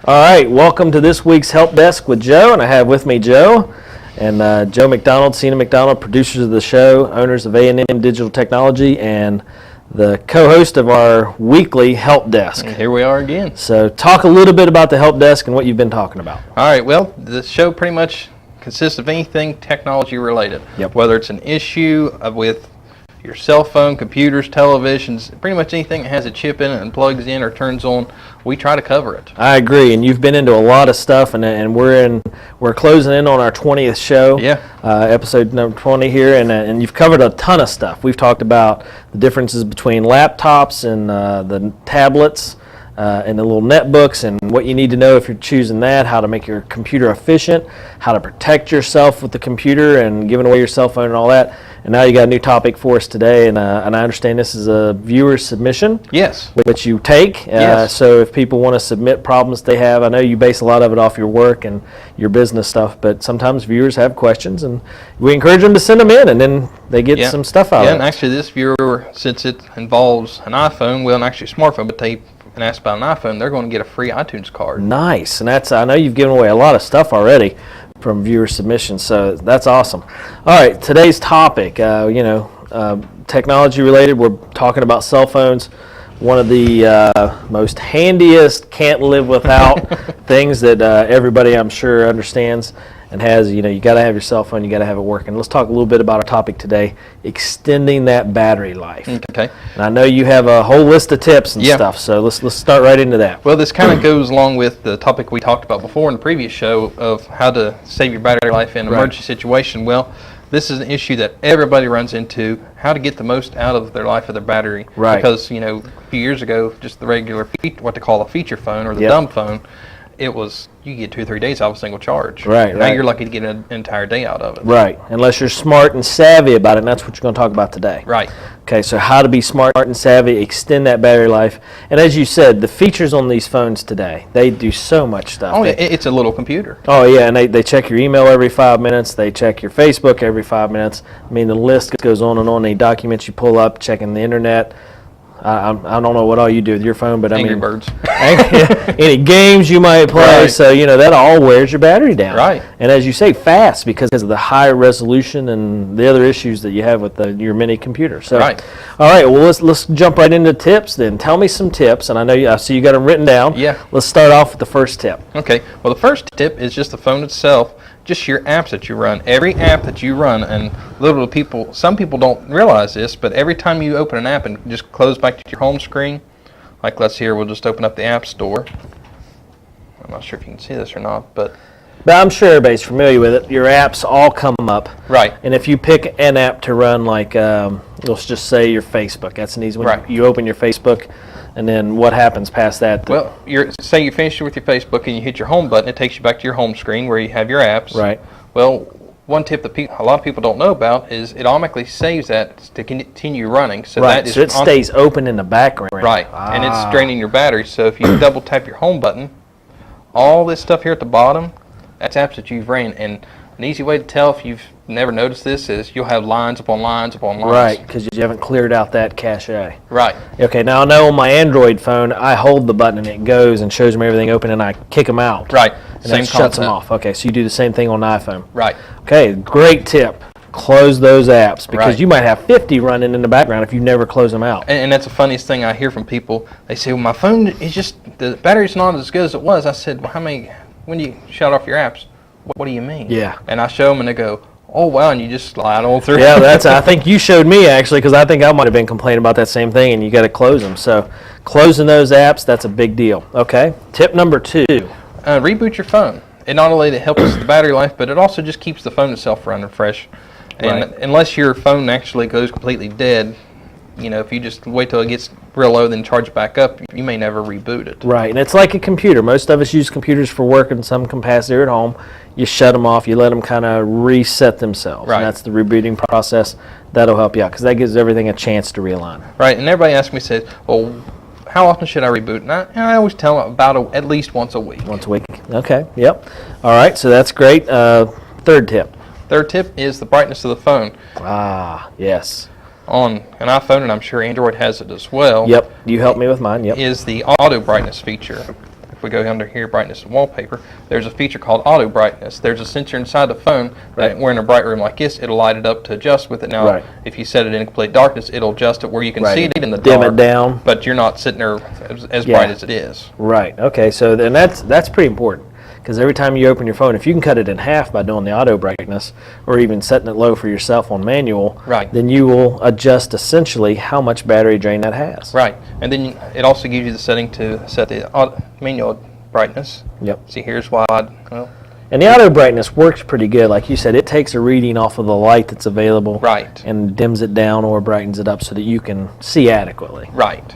All right, welcome to this week's Help Desk with Joe, and I have with me Joe and Joe McDonald, Cena McDonald, producers of the show, owners of A&M Digital Technology, and the co-host of our weekly Help Desk. And here we are again. So talk a little bit about the Help Desk and what you've been talking about. All right, well, the show pretty much consists of anything technology related. Yep. Whether it's an issue with your cell phone, computers, televisions, pretty much anything that has a chip in it and plugs in or turns on, we try to cover it. I agree, and you've been into a lot of stuff, and we're closing in on our 20th show. Yeah. Episode number 20 here, and you've covered a ton of stuff. We've talked about the differences between laptops and the tablets. And the little netbooks and what you need to know if you're choosing that, how to make your computer efficient, how to protect yourself with the computer and giving away your cell phone and all that. And now you got a new topic for us today, and I understand this is a viewer submission. Yes. Which you take. Yes. So if people want to submit problems they have, I know you base a lot of it off your work and your business stuff, but sometimes viewers have questions, and we encourage them to send them in, and then they get some stuff out of it. Yeah, and actually this viewer, since it involves an iPhone, well, and actually a smartphone, but they and ask about an iPhone, they're going to get a free iTunes card. Nice, and I know you've given away a lot of stuff already from viewer submissions, so that's awesome. All right, today's topic, technology related. We're talking about cell phones. One of the most handiest, can't live without things that everybody, I'm sure, understands and has. You got to have your cell phone, you got to have it working. Let's talk a little bit about our topic today, extending that battery life. Okay. And I know you have a whole list of tips and stuff, so let's start right into that. Well, this kind of goes along with the topic we talked about before in the previous show of how to save your battery life in an emergency situation. Well, this is an issue that everybody runs into, how to get the most out of their life of their battery. Right. Because, a few years ago, just the regular, what they call a feature phone or the dumb phone, it was, you get 2 or 3 days out of a single charge. Right. Now you're lucky to get an entire day out of it. Right, unless you're smart and savvy about it, and that's what you're going to talk about today. Right. Okay, so how to be smart and savvy, extend that battery life. And as you said, the features on these phones today, they do so much stuff. Oh, yeah, it's a little computer. Oh, yeah, and they check your email every 5 minutes. They check your Facebook every 5 minutes. I mean, the list goes on and on. Any documents you pull up, checking the internet. I don't know what all you do with your phone, but Angry Birds. Any games you might play, so that all wears your battery down. Right. And as you say, fast because of the high resolution and the other issues that you have with your mini computer. So, right. All right. Well, let's jump right into tips then. Tell me some tips, and I see you got them written down. Yeah. Let's start off with the first tip. Okay. Well, the first tip is just the phone itself. Just your apps that you run. Every app that you run, and some people don't realize this, but every time you open an app and just close back to your home screen, like let's here, we'll just open up the App Store. I'm not sure if you can see this or not, but I'm sure everybody's familiar with it. Your apps all come up. Right. And if you pick an app to run, like let's just say your Facebook, that's an easy one. Right. You open your Facebook, and then what happens past that? Well, say you finish with your Facebook and you hit your home button, it takes you back to your home screen where you have your apps. Right. Well, one tip that a lot of people don't know about is it automatically saves that to continue running. So right. So it stays open in the background. Right. And it's draining your battery. So if you double tap your home button, all this stuff here at the bottom, that's apps that you've ran. And an easy way to tell if you've never noticed this is you'll have lines upon lines upon lines. Right, because you haven't cleared out that cache. Right. Okay, now I know on my Android phone, I hold the button and it goes and shows me everything open and I kick them out. Right. And that shuts them off. Okay, so you do the same thing on the iPhone. Right. Okay, great tip. Close those apps because Right. you might have 50 running in the background if you never close them out. And that's the funniest thing I hear from people. They say, well, my phone is just, the battery's not as good as it was. I said, well, when do you shut off your apps? What do you mean? Yeah. And I show them and they go, oh, wow, and you just slide on through. Yeah, I think you showed me actually because I think I might have been complaining about that same thing and you got to close them. So closing those apps, that's a big deal. Okay, tip number 2. Reboot your phone. It not only helps the battery life, but it also just keeps the phone itself running fresh. And Right. unless your phone actually goes completely dead, if you just wait till it gets real low, then charge it back up, you may never reboot it. Right, and it's like a computer. Most of us use computers for work in some capacity or at home. You shut them off, you let them kind of reset themselves. Right. And that's the rebooting process. That'll help you out because that gives everything a chance to realign. Right, and everybody asks me, says, well, how often should I reboot? And I always tell them about at least once a week. Once a week. Okay, yep. All right, so that's great. Third tip. Third tip is the brightness of the phone. Ah, yes. On an iPhone, and I'm sure Android has it as well. Yep, you helped me with mine, yep. Is the auto brightness feature. If we go under here, brightness and wallpaper, there's a feature called auto brightness. There's a sensor inside the phone that we're in a bright room like this, it'll light it up to adjust with it. Now, if you set it in complete darkness, it'll adjust it where you can see it in the dark. Dim it down. But you're not sitting there as bright as it is. Right, okay, so then that's pretty important. Because every time you open your phone, if you can cut it in half by doing the auto brightness or even setting it low for yourself on manual, then you will adjust essentially how much battery drain that has. Right, and then it also gives you the setting to set the manual brightness. Yep. See, here's why and the auto brightness works pretty good. Like you said, it takes a reading off of the light that's available. Right. And dims it down or brightens it up so that you can see adequately. Right.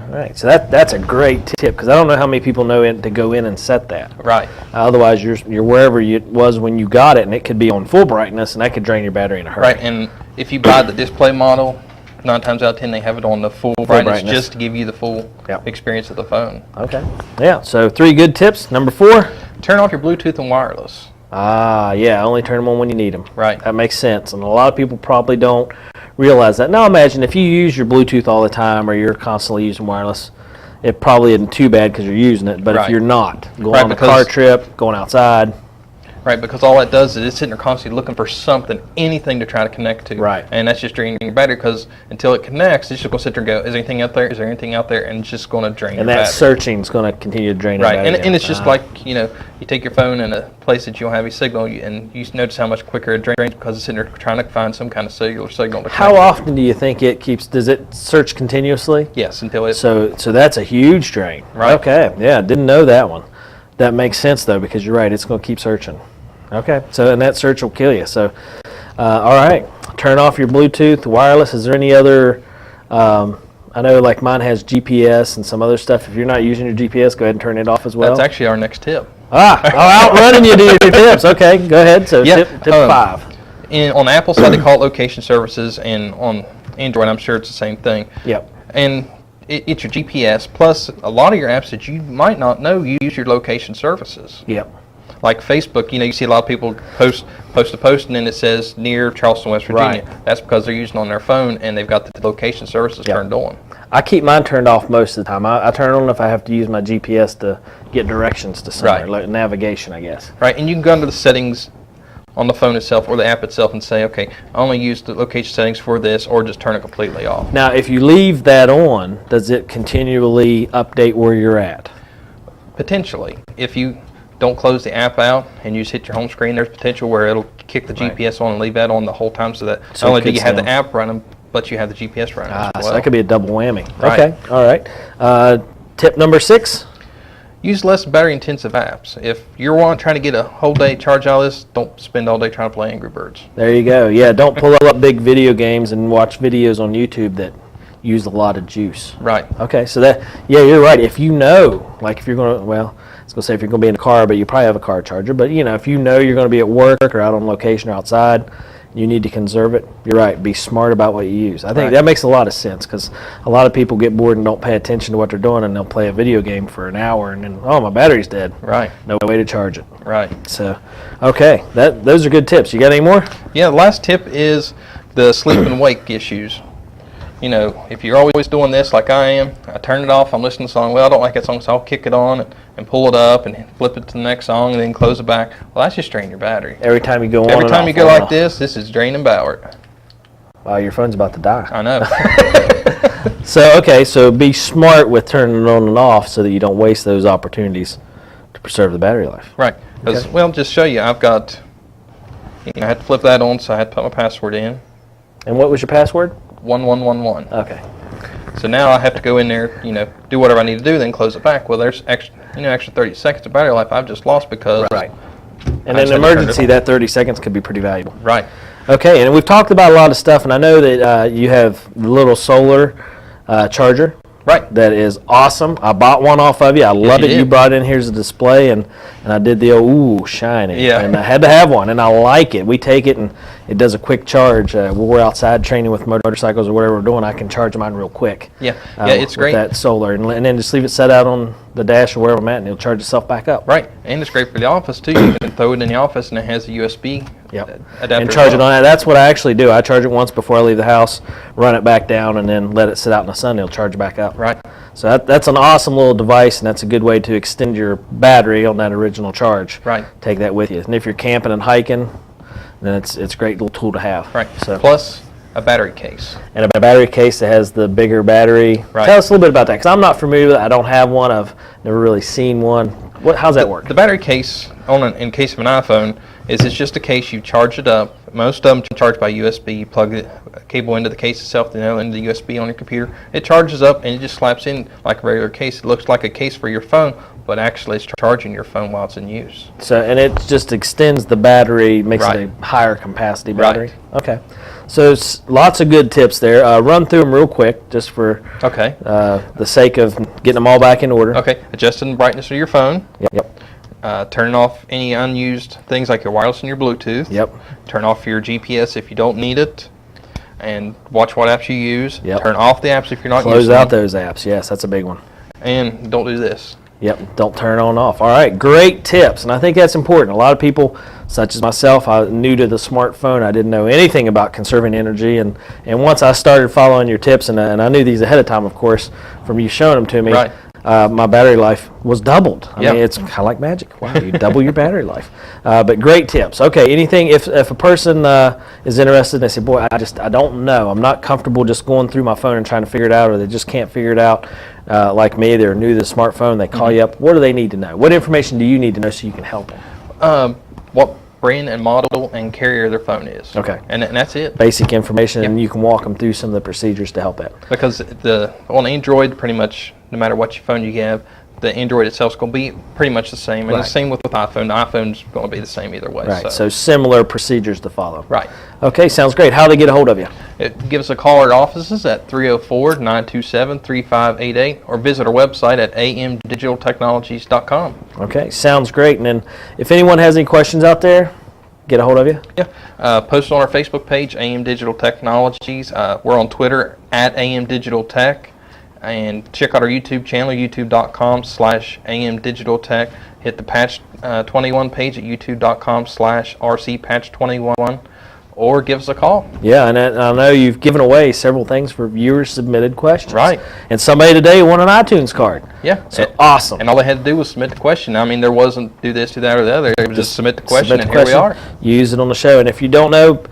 All right, so that's a great tip because I don't know how many people know to go in and set that. Right. Otherwise, you're wherever it was when you got it, and it could be on full brightness, and that could drain your battery in a hurry. Right, and if you buy the display model, 9 times out of 10 they have it on the full brightness just to give you the full experience of the phone. Okay. Yeah. So 3 good tips. Number 4. Turn off your Bluetooth and wireless. Ah, yeah. Only turn them on when you need them. Right. That makes sense, and a lot of people probably don't realize that. Now imagine if you use your Bluetooth all the time or you're constantly using wireless, it probably isn't too bad because you're using it. But if you're not, going on a car trip, going outside. Right, because all that does is it's sitting there constantly looking for something, anything to try to connect to. Right. And that's just draining your battery because until it connects, it's just going to sit there and go, is there anything out there? Is there anything out there? And it's just going to drain your battery. And that searching is going to continue to drain your battery. Right, and it's just like, you take your phone in a place that you don't have any signal, and you notice how much quicker it drains because it's sitting there trying to find some kind of cellular signal to connect. How often do you think it keeps, does it search continuously? Yes, until it... So that's a huge drain. Right. Okay, yeah, didn't know that one. That makes sense, though, because you're right, it's going to keep searching. Okay, so and that search will kill you. So, all right, turn off your Bluetooth, wireless. Is there any other, I know like mine has GPS and some other stuff. If you're not using your GPS, go ahead and turn it off as well. That's actually our next tip. Outrunning you to your tips. Okay, go ahead. So tip 5. On the Apple side, they call it location services, and on Android, I'm sure it's the same thing. Yep. And it's your GPS, plus a lot of your apps that you might not know use your location services. Yep. Like Facebook, you see a lot of people post a post and then it says near Charleston, West Virginia. Right. That's because they're using it on their phone and they've got the location services turned on. I keep mine turned off most of the time. I turn it on if I have to use my GPS to get directions to somewhere, like navigation, I guess. Right, and you can go into the settings on the phone itself or the app itself and say, okay, I only use the location settings for this, or just turn it completely off. Now, if you leave that on, does it continually update where you're at? Potentially. If you don't close the app out and you just hit your home screen, there's potential where it'll kick the GPS on and leave that on the whole time, so that not only do you have the app running, but you have the GPS running as well. So that could be a double whammy. Right. Okay, all right. Tip number 6? Use less battery-intensive apps. If you're trying to get a whole day charge out of this, don't spend all day trying to play Angry Birds. There you go. Yeah, don't pull up big video games and watch videos on YouTube that use a lot of juice. Right. Okay, so you're right. If you know, like if you're going to, I was going to say if you're going to be in a car, but you probably have a car charger, but if you know you're going to be at work or out on location or outside, you need to conserve it. You're right. Be smart about what you use. I think that makes a lot of sense because a lot of people get bored and don't pay attention to what they're doing, and they'll play a video game for an hour and then, oh, my battery's dead. Right. No way to charge it. Right. So, okay, those are good tips. You got any more? Yeah, the last tip is the sleep and wake issues. If you're always doing this like I am, I turn it off, I'm listening to a song, well, I don't like that song, so I'll kick it on and pull it up and flip it to the next song and then close it back. Well, that's just draining your battery. Every time you go on Every time you go like this is draining battery. Wow, your phone's about to die. I know. So be smart with turning it on and off so that you don't waste those opportunities to preserve the battery life. Right. Because, just show you, I've got, I had to flip that on, so I had to put my password in. And what was your password? 1111. Okay. So now I have to go in there, do whatever I need to do, then close it back. Well, there's extra 30 seconds of battery life I've just lost because. Right. And in an emergency, that 30 seconds could be pretty valuable. Right. Okay, and we've talked about a lot of stuff, and I know that you have the little solar charger. Right. That is awesome. I bought one off of you. I love it. You brought it in. Here's a display, and I did the old, ooh, shiny. Yeah. And I had to have one, and I like it. We take it, and it does a quick charge. When we're outside training with motorcycles or whatever we're doing, I can charge mine real quick. Yeah, it's great. With that solar, and then just leave it set out on the dash or wherever I'm at, and it'll charge itself back up. Right, and it's great for the office, too. You can throw it in the office, and it has a USB adapter. And charge it on that. That's what I actually do. I charge it once before I leave the house, run it back down, and then let it sit out in the sun. It'll charge back up. Right. So that's an awesome little device, and that's a good way to extend your battery on that original charge. Right. Take that with you. And if you're camping and hiking, then it's a great little tool to have. Right. So. Plus a battery case. And a battery case that has the bigger battery. Right. Tell us a little bit about that, because I'm not familiar with it. I don't have one. I've never really seen one. How's that work? The battery case, in case of an iPhone, it's just a case. You charge it up. Most of them charge by USB. You plug the cable into the case itself, into the USB on your computer. It charges up, and it just slaps in like a regular case. It looks like a case for your phone, but actually it's charging your phone while it's in use. So, and it just extends the battery, makes it a higher capacity battery. Right. Okay. So lots of good tips there. Run through them real quick, just for the sake of getting them all back in order. Okay. Adjusting the brightness of your phone. Yep. Turning off any unused things like your wireless and your Bluetooth. Yep. Turn off your GPS if you don't need it. And watch what apps you use. Yep. Turn off the apps if you're not using them. Close out those apps. Yes, that's a big one. And don't do this. Yep, don't turn on off. All right, great tips, and I think that's important. A lot of people, such as myself, I'm new to the smartphone. I didn't know anything about conserving energy, and once I started following your tips, and I knew these ahead of time, of course, from you showing them to me, my battery life was doubled. I mean, it's kind of like magic. Wow, you double your battery life. But great tips. Okay, anything, if a person is interested and they say, boy, I don't know. I'm not comfortable just going through my phone and trying to figure it out, or they just can't figure it out, like me, they're new to the smartphone, they call you up. What do they need to know? What information do you need to know so you can help them? What brand and model and carrier their phone is. Okay. And that's it. Basic information, and you can walk them through some of the procedures to help that. Because on Android, pretty much, no matter what your phone you have, the Android itself is going to be pretty much the same. And the same with iPhone. The iPhone's going to be the same either way. Right, so similar procedures to follow. Right. Okay, sounds great. How do they get a hold of you? Give us a call at our offices at 304-927-3588 or visit our website at amdigitaltechnologies.com. Okay, sounds great. And then if anyone has any questions out there, get a hold of you? Yeah. Post on our Facebook page, AM Digital Technologies. We're on Twitter at AM Digital Tech. And check out our YouTube channel, youtube.com/amdigitaltech. Hit the Patch 21 page at youtube.com/rcpatch21, or give us a call. Yeah, and I know you've given away several things for viewer-submitted questions. Right. And somebody today won an iTunes card. Yeah. So awesome. And all they had to do was submit the question. I mean, there wasn't do this, do that, or the other. It was just submit the question, and here we are. Use it on the show. And if you don't know,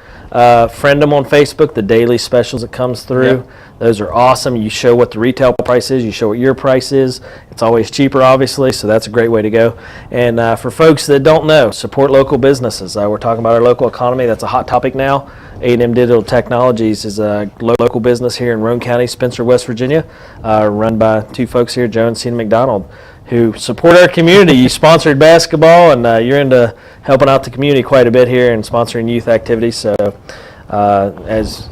friend them on Facebook, the daily specials that comes through. Yep. Those are awesome. You show what the retail price is. You show what your price is. It's always cheaper, obviously, so that's a great way to go. And for folks that don't know, support local businesses. We're talking about our local economy. That's a hot topic now. A&M Digital Technologies is a local business here in Roane County, Spencer, West Virginia, run by two folks here, Joe and Cena McDonald, who support our community. You sponsored basketball, and you're into helping out the community quite a bit here and sponsoring youth activities. So, as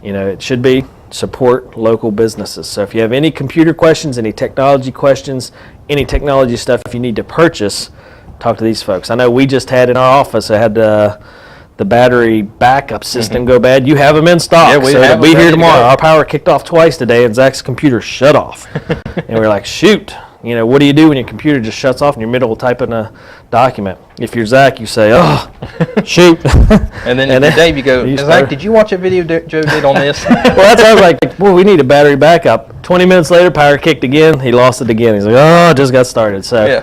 you know, it should be. Support local businesses. So if you have any computer questions, any technology questions, any technology stuff, if you need to purchase, talk to these folks. I know we just had in our office, I had the battery backup system go bad. You have them in stock. Yeah, we have they'll be here tomorrow. To our power kicked off twice today, and Zach's computer shut off. And we're like, shoot. You know, what do you do when your computer just shuts off in your middle of typing a document? If you're Zach, you say, oh, shoot. And then Dave, you go, Zach, did you watch a video Joe did on this? Well, that's why I was like, boy, we need a battery backup. 20 minutes later, power kicked again. He lost it again. He's like, oh, it just got started. So, you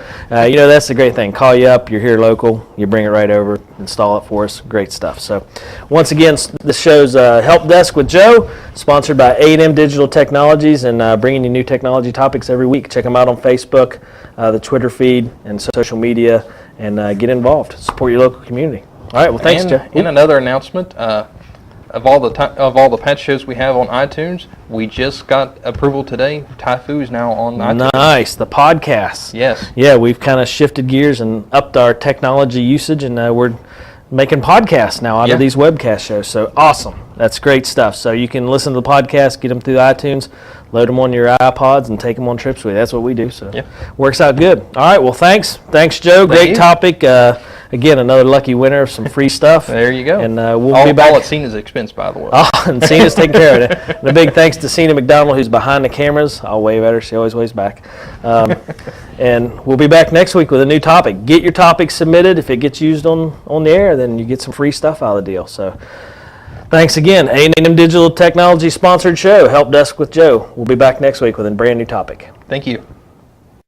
know, that's the great thing. Call you up. You're here local. You bring it right over, install it for us. Great stuff. So, once again, this show's Help Desk with Joe, sponsored by A&M Digital Technologies, and bringing you new technology topics every week. Check them out on Facebook, the Twitter feed, and social media, and get involved. Support your local community. All right. Well, thanks, Joe. And another announcement. Of all the patch shows we have on iTunes, we just got approval today. Typhoon is now on iTunes. Nice, the podcast. Yes. Yeah, we've kind of shifted gears and upped our technology usage, and we're making podcasts now out Yeah. of these webcast shows. So awesome. That's great stuff. So you can listen to the podcast, get them through iTunes, load them on your iPods, and take them on trips with you. That's what we do. So Yeah. works out good. All right. Well, thanks. Thanks, Joe. Great you. topic. Again, another lucky winner of some free stuff. There you go. And we'll all, be back. all at Cena's expense, by the way. Oh, and Cena's taking care of it. And a big thanks to Cena McDonald, who's behind the cameras. I'll wave at her. She always waves back. And we'll be back next week with a new topic. Get your topic submitted. If it gets used on the air, then you get some free stuff out of the deal. So thanks again. A&M Digital Technology sponsored show, Help Desk with Joe. We'll be back next week with a brand new topic. Thank you.